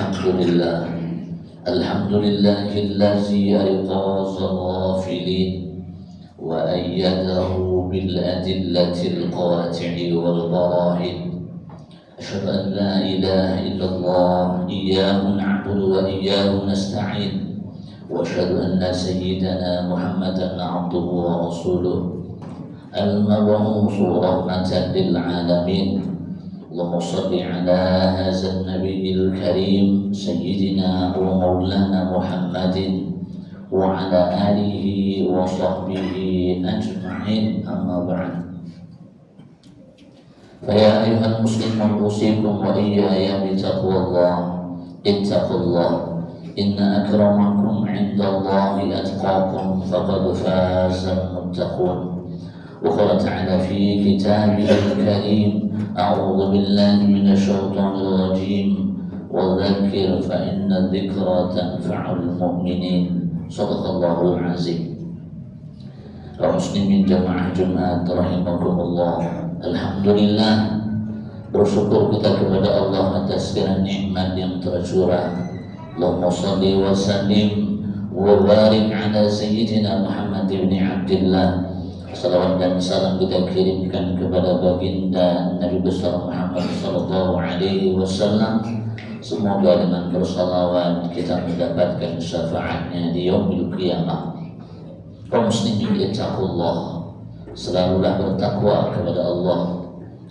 الحمد لله الذي أيقظ الغافلين وأيده بالأدلة القاطع والبراهين. أشهد أن لا إله إلا الله إياه نعبد وإياه نستعين، وأشهد أن سيدنا محمدا عبده ورسوله المبعوث رحمة للعالمين. اللهم صل على هذا النبي الكريم سيدنا ومولانا محمد وعلى آله وصحبه أجمعين، أما بعد. فيا أيها المسلمون أوصيكم وإياي بتقوى الله. اتقوا الله، إن أكرمكم عند الله أتقاكم، فقد فاز المتقون. وقال تعالى في كتابه الكريم: أعوذ بالله من الشيطان الرجيم، وذكر فإن الذكرى تنفع المؤمنين. صدق الله العظيم. Kaum muslimin jamaah Jumat rahimakumullah, alhamdulillah, bersyukur kita kepada Allah atas segala nikmat yang tercurah. Allahumma shalli wa sallim wa barik ala sayyidina Muhammad ibn Abdillah. Salawat dan salam kita kirimkan kepada baginda Nabi besar Muhammad sallallahu alaihi wasallam. Semoga dengan bersalawat kita mendapatkan syafaatnya di yaumil qiyamah. Kaum muslimin ittaqullah, selalulah bertakwa kepada Allah.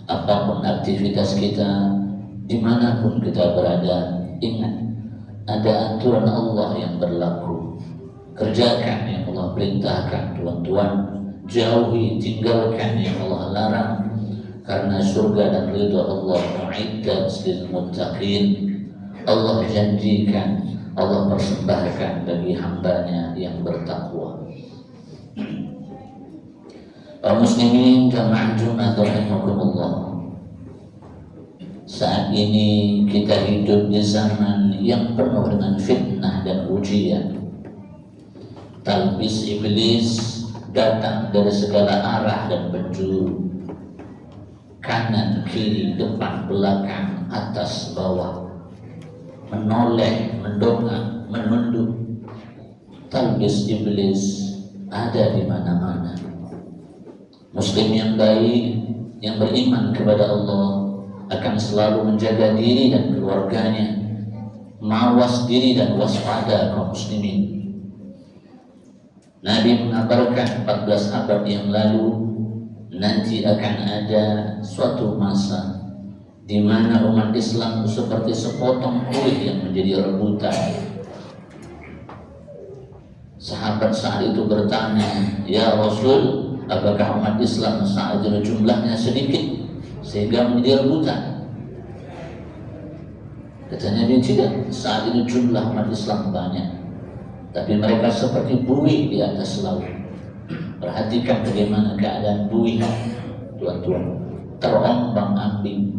Apapun aktivitas kita, dimanapun kita berada, ingat ada aturan Allah yang berlaku. Kerjakan yang Allah perintahkan, tuan-tuan. Jauhi, tinggalkan yang Allah larang, karena surga dan ridha Allah mu'iddat lil muttaqin. Allah janjikan, Allah persembahkan bagi hambanya yang bertakwa. Kaum muslimin jamaah Jumat rahimakumullah, saat ini kita hidup di zaman yang penuh dengan fitnah dan ujian. Talbis iblis datang dari segala arah dan penjuru, kanan, kiri, depan, belakang, atas, bawah, menoleh, mendongak, menunduk. Talbis iblis ada di mana-mana. Muslim yang baik, yang beriman kepada Allah, akan selalu menjaga diri dan keluarganya, mawas diri dan waspada kaum muslimin. Nabi mengabarkan 14 abad yang lalu, nanti akan ada suatu masa di mana umat Islam seperti sepotong kulit yang menjadi rebutan. Sahabat saat itu bertanya, "Ya Rasul, apakah umat Islam saat ini jumlahnya sedikit sehingga menjadi rebutan?" Katanya dia, tidak, saat ini jumlah umat Islam banyak, tapi mereka seperti buih di atas laut. Perhatikan bagaimana keadaan buih, tuan-tuan. Terombang-ambing,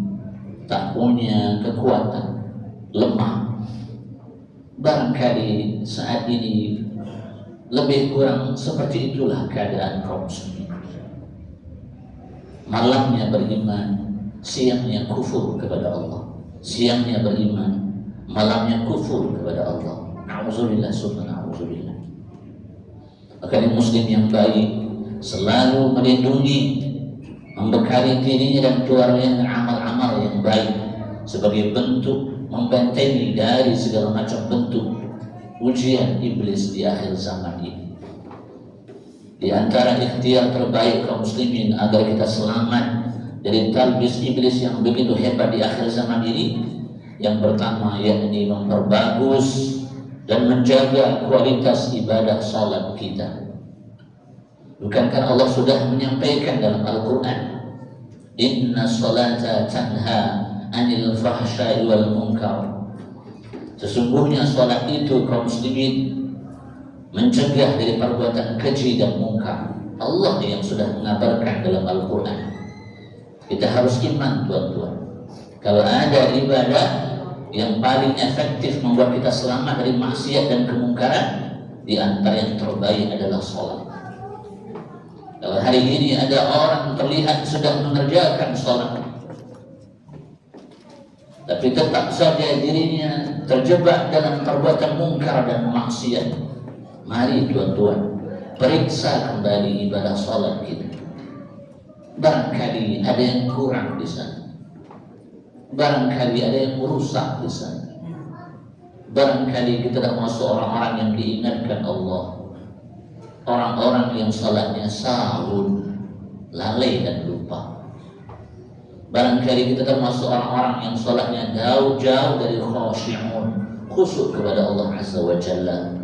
tak punya kekuatan, lemah. Barangkali saat ini lebih kurang seperti itulah keadaan kaum muslimin. Malamnya beriman, siangnya kufur kepada Allah. Siangnya beriman, malamnya kufur kepada Allah. Na'udzubillah, na'udzubillah. Maka muslim yang baik selalu melindungi, membekali dirinya dan keluarganya dengan amal-amal yang baik sebagai bentuk membentengi dari segala macam bentuk ujian iblis di akhir zaman ini. Di antara ikhtiar terbaik kaum muslimin agar kita selamat dari talbis iblis yang begitu hebat di akhir zaman ini, yang pertama yakni memperbagus dan menjaga kualitas ibadah salat kita. Bukankah Allah sudah menyampaikan dalam Al-Quran, "Inna salata tanha anil fahsya'i wal munkar." Sesungguhnya salat itu kaum muslimin mencegah dari perbuatan keji dan mungkar. Allah yang sudah mengabarkan dalam Al-Quran. Kita harus iman, tuan-tuan. Kalau ada ibadah yang paling efektif membuat kita selamat dari maksiat dan kemungkaran, di antara yang terbaik adalah sholat. Kalau hari ini ada orang terlihat sedang mengerjakan sholat, tapi tetap saja dirinya terjebak dalam perbuatan mungkar dan maksiat. Mari tuan-tuan, periksa kembali ibadah salat kita. Barangkali ada yang kurang di sana. Barangkali ada yang merusak di sana. Barangkali kita tidak masuk orang-orang yang diingatkan Allah, orang-orang yang salatnya sahun, lalai dan lupa. Barangkali kita termasuk orang-orang yang salatnya jauh-jauh dari khasyi'un, khusyuk kepada Allah Azza wa Jalla.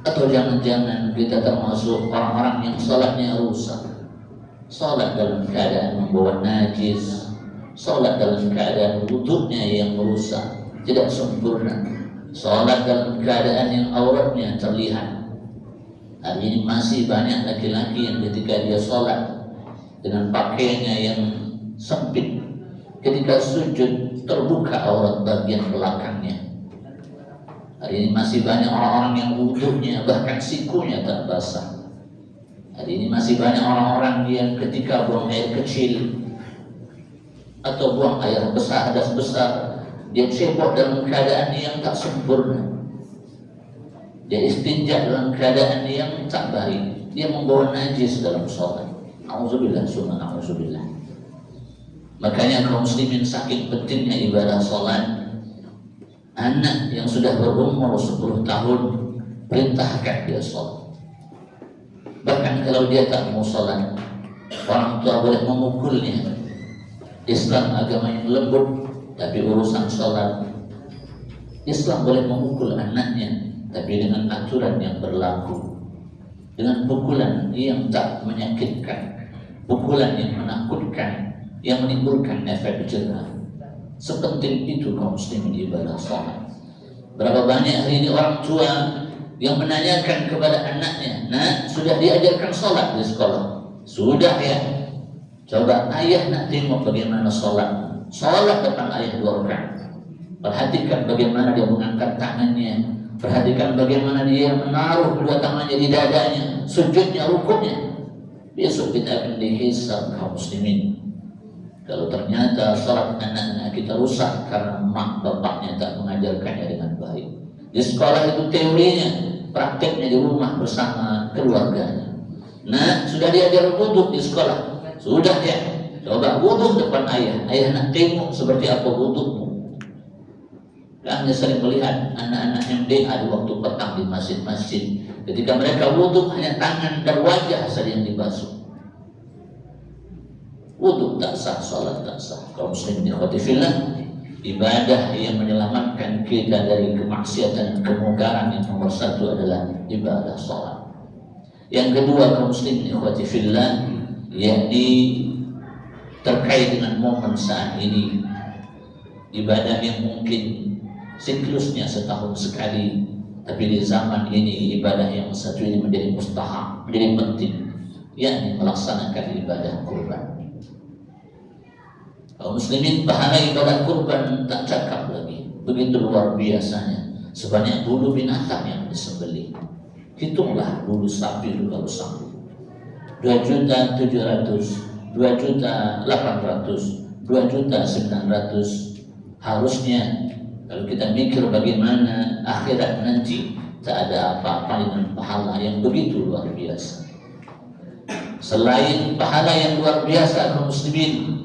Atau jangan-jangan kita termasuk orang-orang yang salatnya rusak, salat dalam keadaan membawa najis, salat dalam keadaan wudhunya yang merusak, tidak sempurna, salat dalam keadaan yang auratnya terlihat. Hari ini masih banyak laki-laki yang ketika dia salat dengan pakaiannya yang sempit, ketika sujud terbuka aurat bagian belakangnya. Hari ini masih banyak orang-orang yang wudhunya bahkan sikunya tak basah. Hari ini masih banyak orang-orang yang ketika buang air kecil atau buang air besar, hadas besar, dia cebok dalam keadaan yang tak sempurna. Dia istinja dalam keadaan yang tak baik. Dia membawa najis dalam sholat. Auzubillah, summa auzubillah. Makanya kaum muslimin, saking pentingnya ibadah sholat, anak yang sudah berumur 10 tahun perintahkan dia sholat. Bahkan kalau dia tak mau sholat, orang tua boleh memukulnya. Islam agama yang lembut, tapi urusan sholat Islam boleh memukul anaknya, tapi dengan aturan yang berlaku, dengan pukulan yang tak menyakitkan, pukulan yang menakutkan, yang menimbulkan efek jerah. Sepenting itu kaum muslimin ibadah sholat. Berapa banyak hari ini orang tua yang menanyakan kepada anaknya, "Nak, sudah diajarkan sholat di sekolah?" "Sudah ya." "Coba ayah nak tengok bagaimana sholat. Sholat depan ayah 2 rakaat. Perhatikan bagaimana dia mengangkat tangannya, perhatikan bagaimana dia menaruh kedua tangannya di dadanya, sujudnya, rukuknya." Besok kita akan dihisab kaum muslimin. Kalau ternyata sholat anak-anak kita rusak karena mak bapaknya tak mengajarkannya dengan baik. Di sekolah itu teorinya, prakteknya di rumah bersama keluarganya. Nah, sudah diajar wudhu di sekolah? Sudah ya. Coba wudhu depan ayah. Ayah nak tengok seperti apa wudhumu. Kami sering melihat anak-anak MDA di waktu petang di masjid-masjid. Ketika mereka wudhu, hanya tangan dan wajah saja yang dibasuh. Wudhu tak sah, sholat tak sah. Kaum muslimin ikhwati fillah, ibadah yang menyelamatkan kita dari kemaksiatan dan kemungkaran yang nomor 1 adalah ibadah sholat. Yang kedua kaum muslimin ikhwati fillah, yakni terkait dengan momen saat ini, ibadah yang mungkin siklusnya setahun sekali, tapi di zaman ini ibadah yang satu ini menjadi mustahab, menjadi penting, yakni melaksanakan ibadah kurban. Kaum muslimin, pahala ibadah kurban tak cakap lagi, begitu luar biasanya. Sebanyak bulu binatang yang disembelih. Hitunglah bulu sapi itu kalau sanggup. 2.700.000, 2.800.000, 2.900.000. Harusnya kalau kita mikir bagaimana akhirat nanti, tak ada apa-apa dengan pahala yang begitu luar biasa. Selain pahala yang luar biasa kaum muslimin,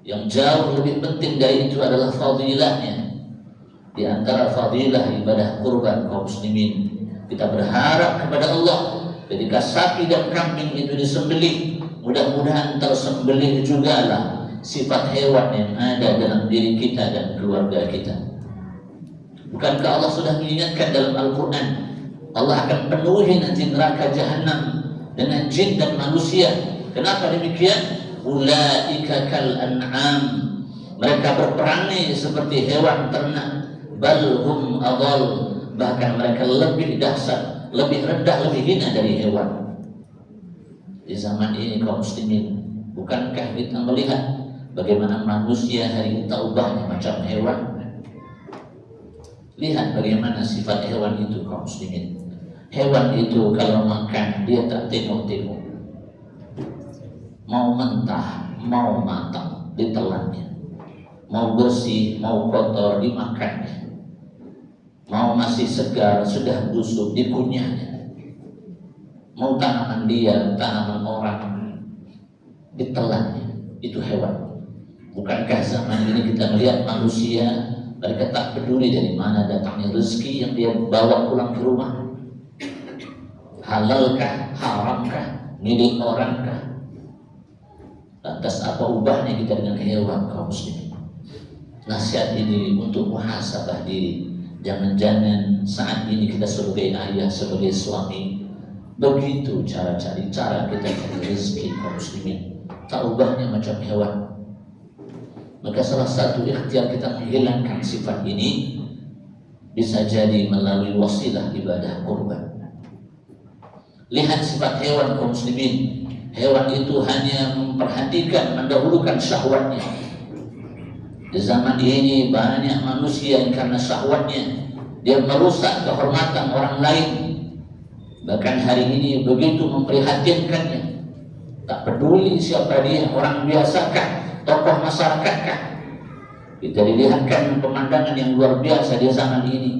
yang jauh lebih penting dari itu adalah fadilahnya. Di antara fadilah ibadah kurban kaum muslimin, kita berharap kepada Allah ketika sapi dan kambing itu disembelih, mudah-mudahan tersembelih jugalah sifat hewan yang ada dalam diri kita dan keluarga kita. Bukankah Allah sudah mengingatkan dalam Al-Quran, Allah akan penuhi nanti neraka jahanam dengan jin dan manusia. Kenapa demikian? Ulaika kal an'am, mereka berperangai seperti hewan ternak. Bal hum adall, bahkan mereka lebih dahsyat, lebih rendah, lebih hina dari hewan. Di zaman ini kaum muslimin, bukankah kita melihat bagaimana manusia hari ini taubahnya macam hewan? Lihat bagaimana sifat hewan itu kaum muslimin. Hewan itu kalau makan dia tak tengok-tengok, mau mentah, mau matang ditelannya, mau bersih, mau kotor dimakannya. mau masih segar sudah busuk dikunyahnya. Mau tanaman dia, tanaman orang ditelannya. Itu hewan. Bukankah zaman ini kita melihat manusia, mereka tak peduli dari mana datangnya rezeki yang dia bawa pulang ke rumah. Halalkah, haramkah, milik orangkah? Lantas apa ubahnya kita dengan hewan kaum muslimin? Nasihat ini untuk muhasabah diri. Jangan-jangan saat ini kita sebagai ayah, sebagai suami, begitu cara kita cari rezeki kaum muslimin. Tak ubahnya macam hewan. Maka salah satu ikhtiar kita menghilangkan sifat ini bisa jadi melalui wasilah ibadah kurban. Lihat sifat hewan kaum muslimin. Hewan itu hanya memperhatikan, mendahulukan syahwatnya. Di zaman ini banyak manusia yang karena syahwatnya dia merusak kehormatan orang lain. Bahkan hari ini begitu memprihatinkannya. Tak peduli siapa dia, orang biasakah, tokoh masyarakatKah. Kita dilihatkan pemandangan yang luar biasa di zaman ini.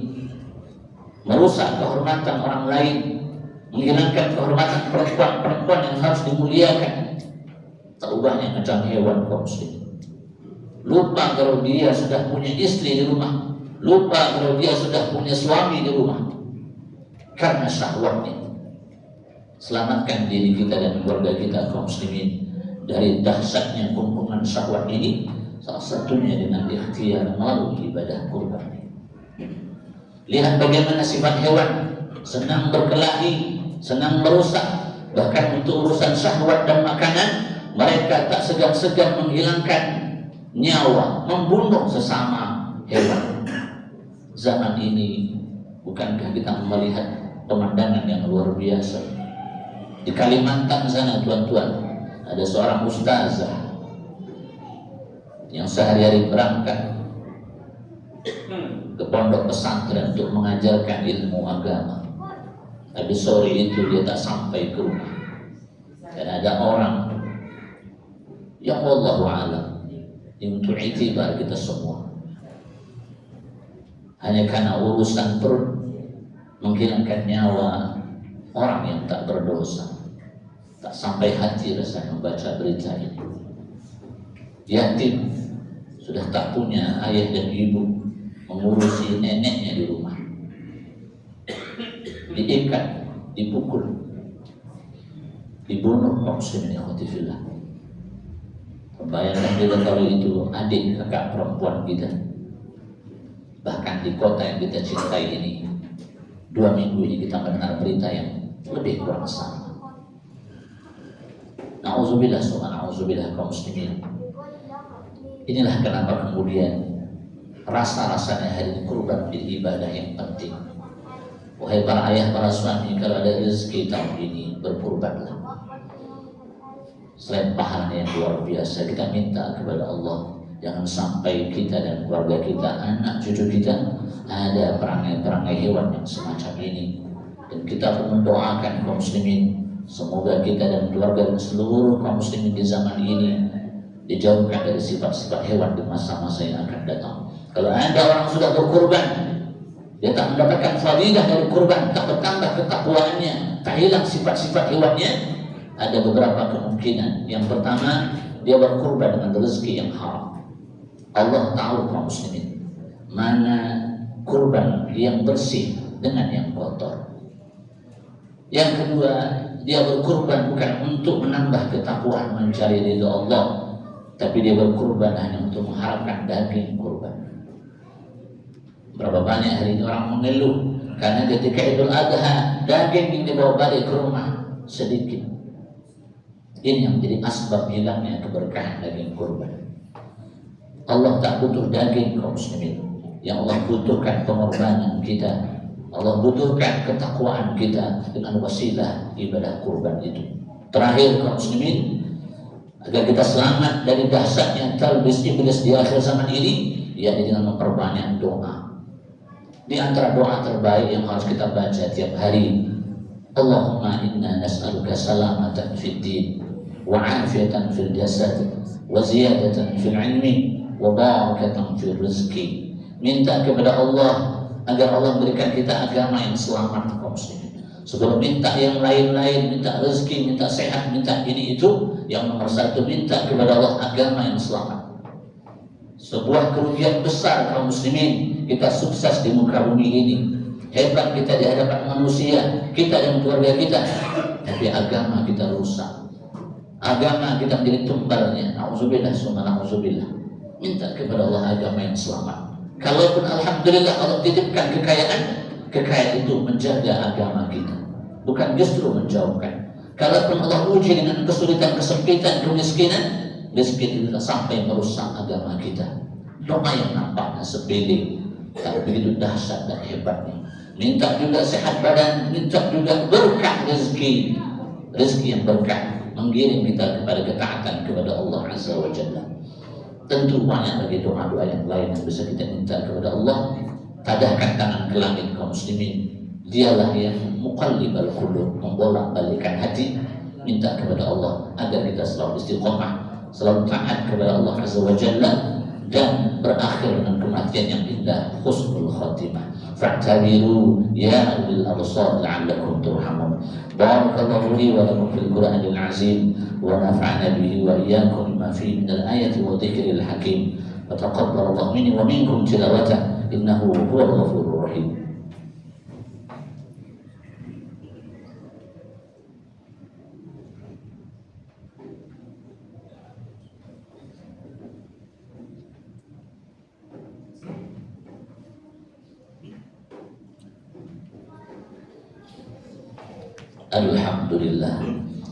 Merusak kehormatan orang lain, menghilangkan kehormatan perempuan yang harus dimuliakan. Tak ubahnya macam hewan kaum muslimin. Lupa kalau dia sudah punya istri di rumah, lupa kalau dia sudah punya suami di rumah, karena syahwatnya. Selamatkan diri kita dan keluarga kita kaum muslimin dari dahsyatnya kumpulan syahwat ini. Salah satunya dengan ikhtiar melalui ibadah kurban. Lihat bagaimana sifat hewan, senang berkelahi, senang merusak. Bahkan untuk urusan syahwat dan makanan, mereka tak segan-segan menghilangkan nyawa, membunuh sesama hewan. Zaman ini bukankah kita melihat pemandangan yang luar biasa? Di Kalimantan sana tuan-tuan, ada seorang ustazah yang sehari-hari berangkat ke pondok pesantren untuk mengajarkan ilmu agama. Tapi sore itu dia tak sampai ke rumah. Dan ada orang yang wallahu a'lam untuk itibar kita semua, hanya karena urusan perut menghilangkan nyawa orang yang tak berdosa. Tak sampai hati rasanya membaca berita ini. Yatim, sudah tak punya ayah dan ibu, mengurusi neneknya di rumah, diikat, dipukul, dibunuh kaum muslimin ikhwati fillah. Bayangkan kita kalau itu adik kakak perempuan kita. Bahkan di kota yang kita cintai ini, 2 minggu ini kita mendengar berita yang lebih kurang sama. Na'udzubillah kaum muslimin. Inilah kenapa kemudian rasa-rasanya hari kurban menjadi ibadah yang penting. Wahai para ayah, para suami, kalau ada rezeki tahun ini berkurbanlah. Selain pahalanya yang luar biasa, kita minta kepada Allah jangan sampai kita dan keluarga kita, anak cucu kita ada perangai-perangai hewan yang semacam ini. Dan kita pun mendoakan kaum muslimin, semoga kita dan keluarga dan seluruh kaum muslimin di zaman ini dijauhkan dari sifat-sifat hewan di masa-masa yang akan datang. Kalau ada orang sudah berkurban, dia tak mendapatkan fadilah dari kurban, tak bertambah ketakwaannya, tak hilang sifat-sifat hewannya. Ada beberapa kemungkinan. Yang pertama, dia berkurban dengan rezeki yang haram. Allah tahu kaum muslimin mana kurban yang bersih dengan yang kotor. Yang kedua, dia berkurban bukan untuk menambah ketakwaan mencari ridha Allah, tapi dia berkurban hanya untuk mengharapkan daging kurban. Berapa banyak hari ini orang mengeluh karena ketika Idul Adha daging yang dibawa balik ke rumah sedikit. Ini yang menjadi asbab hilangnya keberkahan daging kurban. Allah tak butuh daging kaum muslimin. Yang Allah butuhkan pengorbanan kita. Allah butuhkan ketakwaan kita dengan wasilah ibadah kurban itu. Terakhir kaum muslimin, agar kita selamat dari dahsyatnya talbis iblis di akhir zaman ini, yakni dengan memperbanyak doa. Di antara doa terbaik yang harus kita baca tiap hari, Allahumma inna nas'aluka salamatan fid din wa afiyatan fil jasad wa ziyadatan fil ilmi wa barakatan fil rizki. Minta kepada Allah agar Allah berikan kita agama yang selamat kaum muslimin. Sebelum minta yang lain-lain, minta rezeki, minta sehat, minta ini itu, yang nomor satu minta kepada Allah agama yang selamat. Sebuah kerugian besar kaum muslimin, kita sukses di muka bumi ini, hebat kita di hadapan manusia, kita dan keluarga kita, tapi agama kita rusak, agama kita menjadi tumbalnya. Nauzubillah summa nauzubillah. Minta kepada Allah agama yang selamat. Kalaupun alhamdulillah Allah titipkan kekayaan itu menjaga agama kita, bukan justru menjauhkan. Kalaupun Allah uji dengan kesulitan, kesempitan, kemiskinan, rezeki kita sampai merusak agama kita. Doa yang nampaknya sepele, tapi begitu dahsyat dan hebatnya. Minta juga sehat badan, minta juga berkah rezeki yang berkah, menggiring kita kepada ketaatan kepada Allah Azza wa Jalla. Tentu banyak lagi doa-doa yang lain yang bisa kita minta kepada Allah. Tadahkan tangan ke langit kaum muslimin, dialah yang muqallibal qulub, membolak-balikkan hati. Minta kepada Allah agar kita selalu istiqomah, selalu taat kepada Allah Azza wa Jalla, dan berakhir dengan kematian yang indah, husnul khatimah. Fa'tabiru ya ulil absar la'allakum turhamun. Barakallahu li wa lakum fil Qur'anil azim wa nafa'ana bihi wa iyyakum bima fihi minal ayati wa dhikril hakim. Wa taqabbalallahu minni wa minkum tilawatahu innahu huwal ghafurur rahim. Alhamdulillah,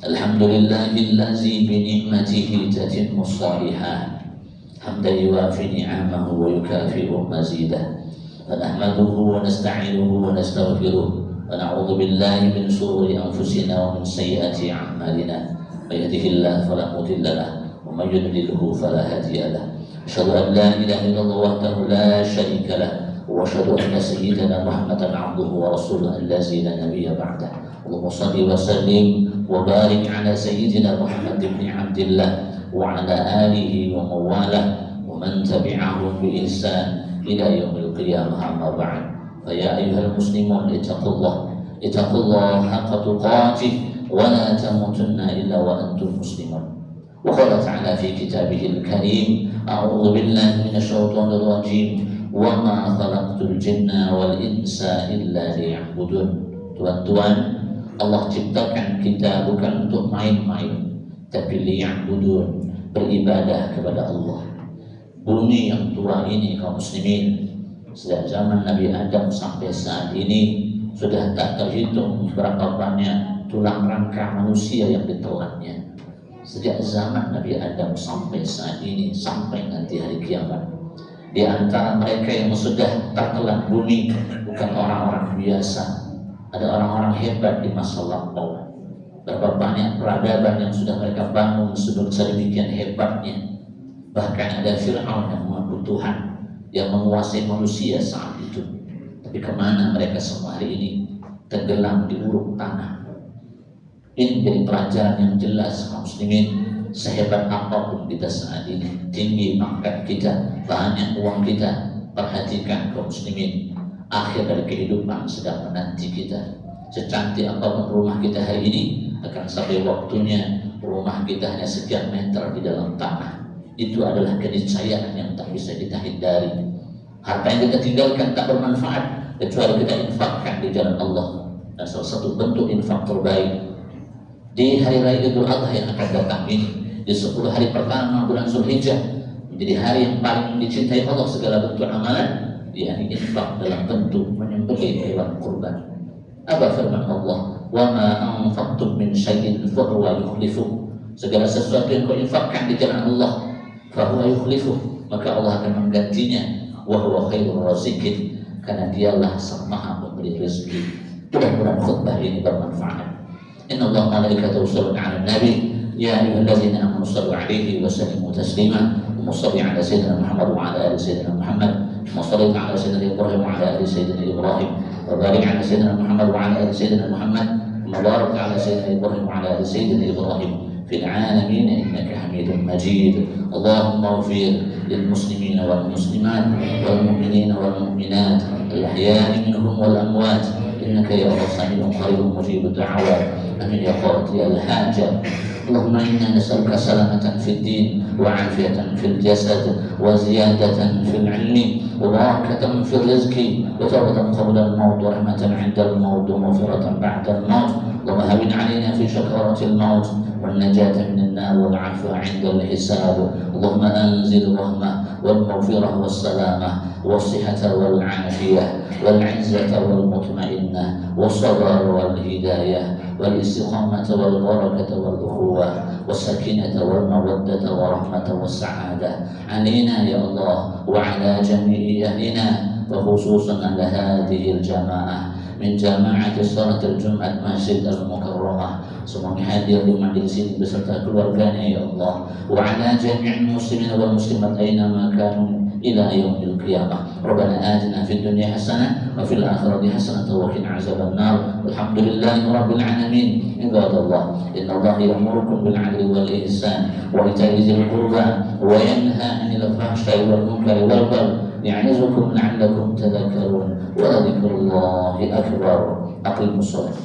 alhamdulillahillazi bi ni'matihi tatimmu shalihat. Hamdan yuwafi ni'amahu wa yukafi'u mazidah. Wa nahmaduhu wa nasta'inuhu wa nastaghfiruh. Wa na'udzu billahi min shururi anfusina wa min sayyiati a'malina. May yahdihillahu fala mudilla lahu wa may yudlilhu fala hadiya lahu. Asyhadu an la ilaha illallah wahdahu la syarika lahu wa asyhadu anna sayyidana Muhammadan 'abduhu wa rasuluhu allazi la nabiyya ba'dahu. Allahumma shalli wa sallim wa barik ala sayyidina Muhammad ibn Abdillah wa ala alihi wa mawalah wa man tabi'ahum bi ihsan ila yaumil qiyamah, amma ba'd. Fa ya ayyuhal muslimun ittaqullah haqqa tuqatih wa la tamutunna illa wa antum muslimun. Wa qala ta'ala fi kitabihil karim, a'udzu billahi minasy syaithanir rajim, wa ma khalaqtul jinna wal insa illa liya'budun. Tuan-tuan, Allah ciptakan kita bukan untuk main-main, tapi liya'budun, beribadah kepada Allah. Bumi yang tua ini kaum muslimin, sejak zaman Nabi Adam sampai saat ini sudah tak terhitung berapa banyak tulang rangka manusia yang ditelannya. Sejak zaman Nabi Adam sampai saat ini, sampai nanti hari kiamat. Di antara mereka yang sudah tertelan bumi bukan orang-orang biasa, ada orang-orang hebat di masa lampau. Berapa banyak peradaban yang sudah mereka bangun sedemikian hebatnya. Bahkan ada Fir'aun yang mengaku Tuhan, yang menguasai manusia saat itu. Tapi kemana mereka semua hari ini? Tenggelam di uruk tanah. Ini menjadi pelajaran yang jelas kaum muslimin. Sehebat apapun kita saat ini, tinggi pangkat kita, banyak uang kita, perhatikan kaum muslimin, akhir dari kehidupan sedang menanti kita. Secantik apapun rumah kita hari ini, akan sampai waktunya rumah kita hanya sekian meter di dalam tanah. Itu adalah keniscayaan yang tak bisa kita hindari. Harta yang kita tinggalkan tak bermanfaat kecuali kita infakkan di jalan Allah. Dan salah satu bentuk infak terbaik di hari raya Idul Adha yang akan datang ini, di 10 hari pertama bulan Zulhijjah, menjadi hari yang paling dicintai Allah segala bentuk amalan, yakni infak dalam bentuk menyembelih hewan kurban. Apa firman Allah? Wa ma anfaqtum min syai'in fa huwa yukhlifuh. Segala sesuatu yang kau infakkan di jalan Allah, fa huwa yukhlifuh, maka Allah akan menggantinya. Wa huwa khairur raziqin, karena dialah sang maha pemberi rezeki. Mudah-mudahan khutbah ini bermanfaat. Inna Allah malaikatahu yusholluna 'alan nabi ya ayyuhallazina amanu shallu 'alaihi wa sallimu taslima. Allahumma shalli 'ala sayyidina Muhammad wa 'ala ali sayyidina Muhammad. Allahumma shalli 'ala sayyidina Ibrahim wa 'ala ali sayyidina Ibrahim. Wa barik 'ala sayyidina Muhammad wa 'ala ali sayyidina Muhammad. Wa barik 'ala sayyidina Ibrahim wa 'ala ali sayyidina Ibrahim fil 'alamin innaka Hamidum Majid. Allahumma ighfir lil muslimina wal muslimat wal mu'minina wal mu'minat الأحياء منهم والأموات إنك يا الله سميع قريب مجيب الدعوات. آمين يا قاضي الحاجة. اللهم إنا نسألك سلامة في الدين وعافية في الجسد وزيادة في العلم وبركة في الرزق وتوبة قبل الموت ورحمة عند الموت ومغفرة بعد الموت. اللهم هون علينا في شكرات الموت والنجاة من النار والعفو عند الحساب. اللهم أنزل الرحمة والمغفرة والسلامة والصحة والعافية والعزة والمطمئنة والصبر والهداية والاستقامة والبركة والأخوة والسكينة والمودة والرحمة والسعادة علينا يا الله وعلى جميع أهلنا، وخصوصا على هذه الجماعة من جماعة صلاة الجمعة مسجد المكرمة. Semuanya hadir di majlis ini beserta keluarganya ya Allah, wa ala jami'il muslimin wal muslimat aina ma kanu ila yaumil qiyamah. Rabbana atina fid dunya hasanah wa fil akhirati hasanah wa qina azaban nar. Alhamdulillahi rabbil alamin. Ibadallah, inna Allah ya'murukum bil 'adli wal ihsan wa ita'i dzil qurba wa yanha 'anil fahsya'i wal munkari wal baghi ya'izukum la'allakum tadhakkarun wa dhikrullahi akbar. Aqimus shalah.